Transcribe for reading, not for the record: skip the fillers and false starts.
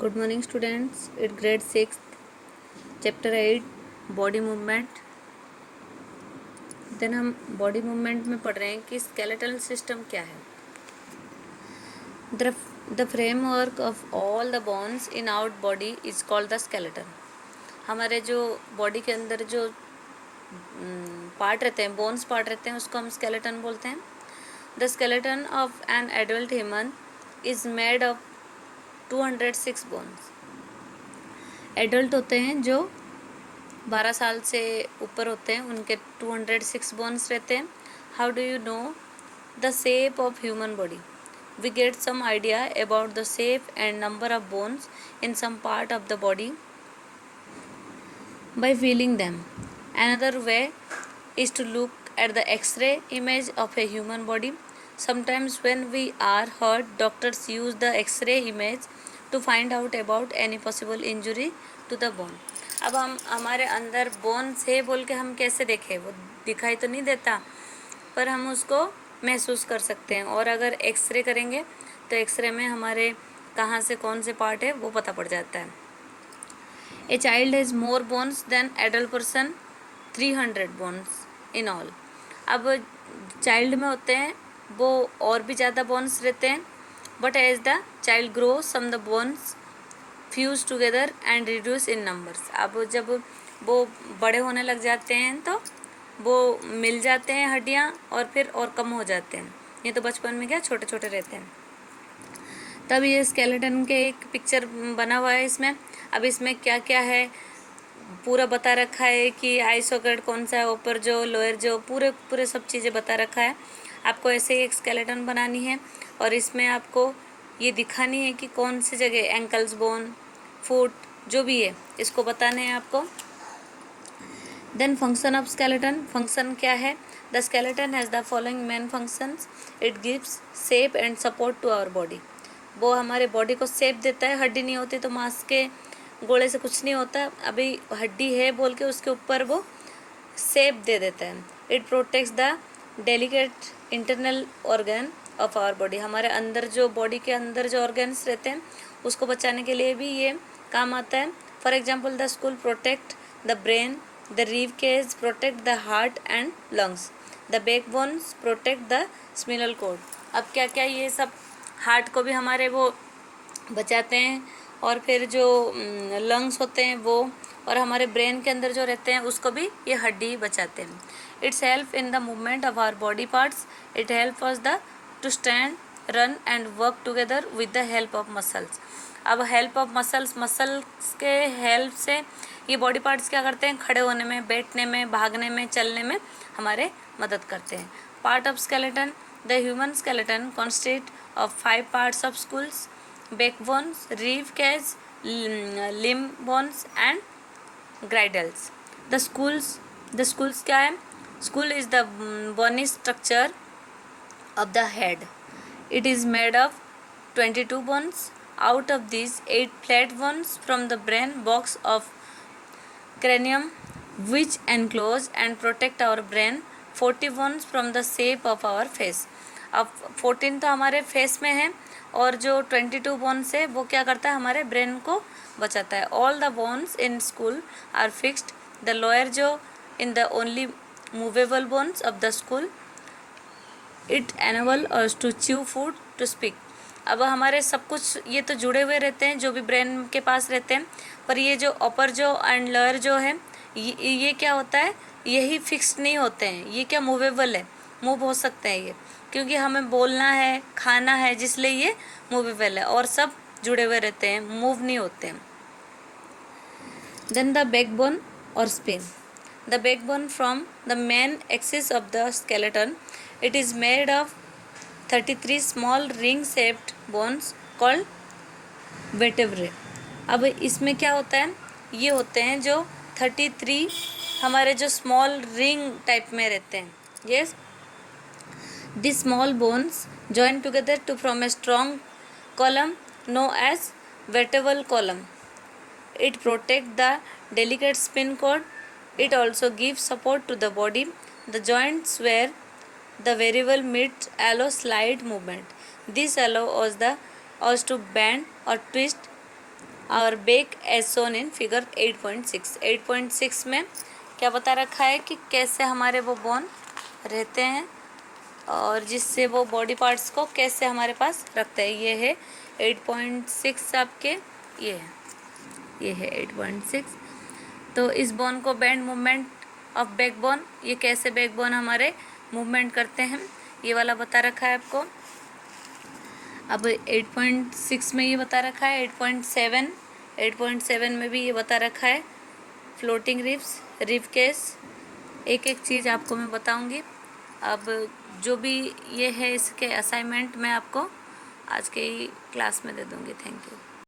Good morning students. It grade 6 chapter 8 body movement. Then हम body movement में पढ़ रहे हैं कि स्केलेटल सिस्टम क्या है। The framework of all the bones in our body is called the skeleton. हमारे जो बॉडी के अंदर जो पार्ट रहते हैं, बोन्स पार्ट रहते हैं, उसको हम स्केलेटन बोलते हैं। The skeleton of an adult human is made of 206 bones. Adult होते हैं जो 12 साल से ऊपर होते हैं, उनके 206 बोन्स रहते हैं। How do you know the shape of human body? We get some idea about the shape and number of bones in some part of the body by feeling them. Another way is to look at the X-ray image of a human body. Sometimes when we are hurt, doctors use the X-ray image to find out about any possible injury to the bone. अब हम हमारे अंदर bone से बोल के हम कैसे देखें? वो दिखाई तो नहीं देता, पर हम उसको महसूस कर सकते हैं। और अगर एक्सरे करेंगे तो एक्सरे में हमारे कहाँ से कौन से पार्ट है वो पता पड़ जाता है। A child has more bones than adult person, 300 bones in all. अब चाइल्ड में होते हैं वो और भी ज़्यादा बोन्स रहते हैं, but as the child grow some the bones fuse together and reduce in numbers. अब जब वो बड़े होने लग जाते हैं तो वो मिल जाते हैं हड्डियाँ और फिर और कम हो जाते हैं। ये तो बचपन में क्या छोटे छोटे रहते हैं। तब ये स्केलेटन के एक पिक्चर बना हुआ है इसमें। अब इसमें क्या क्या है पूरा बता रखा है कि आई सॉकेट कौन सा है, ऊपर जो लोअर जो पूरे सब चीज़ें बता रखा है। आपको ऐसे ही एक स्केलेटन बनानी है और इसमें आपको ये दिखानी है कि कौन सी जगह एंकल्स बोन, फुट, जो भी है इसको बताने हैं आपको। Then function of skeleton. Function क्या है? The skeleton has the following main functions. It gives shape and support to our body. वो हमारे बॉडी को शेप देता है। हड्डी नहीं होती तो मांस के गोले से कुछ नहीं होता, अभी हड्डी है बोल के उसके ऊपर वो शेप दे देता है। It protects the delicate internal organ of our body. हमारे अंदर जो बॉडी के अंदर जो ऑर्गन्स रहते हैं उसको बचाने के लिए भी ये काम आता है। For example the skull protect the brain, the rib cage protect the heart and lungs, the backbones protect the spinal cord. अब क्या क्या ये सब हार्ट को भी हमारे वो बचाते हैं, और फिर जो लंग्स होते हैं वो, और हमारे ब्रेन के अंदर जो रहते हैं उसको भी ये हड्डी बचाते हैं। Its help in the movement of our body parts. It help us the to stand, run and work together with the help of muscles. अब हेल्प ऑफ मसल्स के हेल्प से ये बॉडी पार्ट्स क्या करते हैं? खड़े होने में, बैठने में, भागने में, चलने में हमारे मदद करते हैं। Part of skeleton. The human skeleton consist of 5 parts of skulls, backbones, rib cage, limb bones and girdles. The schools क्या है? Skull is the bony structure of the head. It is made of 22 bones. Out of these, 8 flat bones from the brain box of cranium, which enclose and protect our brain. 40 bones from the shape of our face. अब 14 तो हमारे face में है और जो 22 bones है वो क्या करता है? हमारे ब्रेन को बचाता है। All the bones in skull are fixed. The lower jaw in the only movable bones of the skull. It enable us to chew food, to speak. अब हमारे सब कुछ ये तो जुड़े हुए रहते हैं जो भी ब्रेन के पास रहते हैं, पर ये जो अपर जो एंड लोअर जो है ये क्या होता है? यही फिक्स्ड नहीं होते हैं। ये क्या मूवेबल है, मूव हो सकते हैं ये, क्योंकि हमें बोलना है, खाना है, जिसलिए ये मूवेबल है। और सब जुड़े हुए रहते हैं, मूव नहीं होते हैं। देन द बैकबोन और spin. The backbone from the main axis of the skeleton. It is made of 33 small ring shaped bones called vertebrae. अब इसमें क्या होता है? ये होते हैं जो 33 हमारे जो स्मॉल रिंग टाइप में रहते हैं। Yes, these small bones join together to form a strong column known as vertebral column. It protects the delicate spinal cord. It also gives support to the body. The joints where the variable meets allow slight movement. This allows us to bend or twist our back as shown in figure 8.6। 8.6 में क्या बता रखा है कि कैसे हमारे वो bone रहते हैं और जिससे वो बॉडी पार्ट्स को कैसे हमारे पास रखते हैं। ये है 8.6 आपके, ये है 8.6। तो इस बोन को बैंड मूवमेंट ऑफ बैकबोन, ये कैसे बैकबोन हमारे मूवमेंट करते हैं ये वाला बता रखा है आपको। अब 8.6 में ये बता रखा है 8.7 में भी ये बता रखा है फ्लोटिंग रिब्स, रिब केस। एक एक चीज़ आपको मैं बताऊंगी। अब जो भी ये है इसके असाइनमेंट मैं आपको आज के ही क्लास में दे दूंगी। Thank you.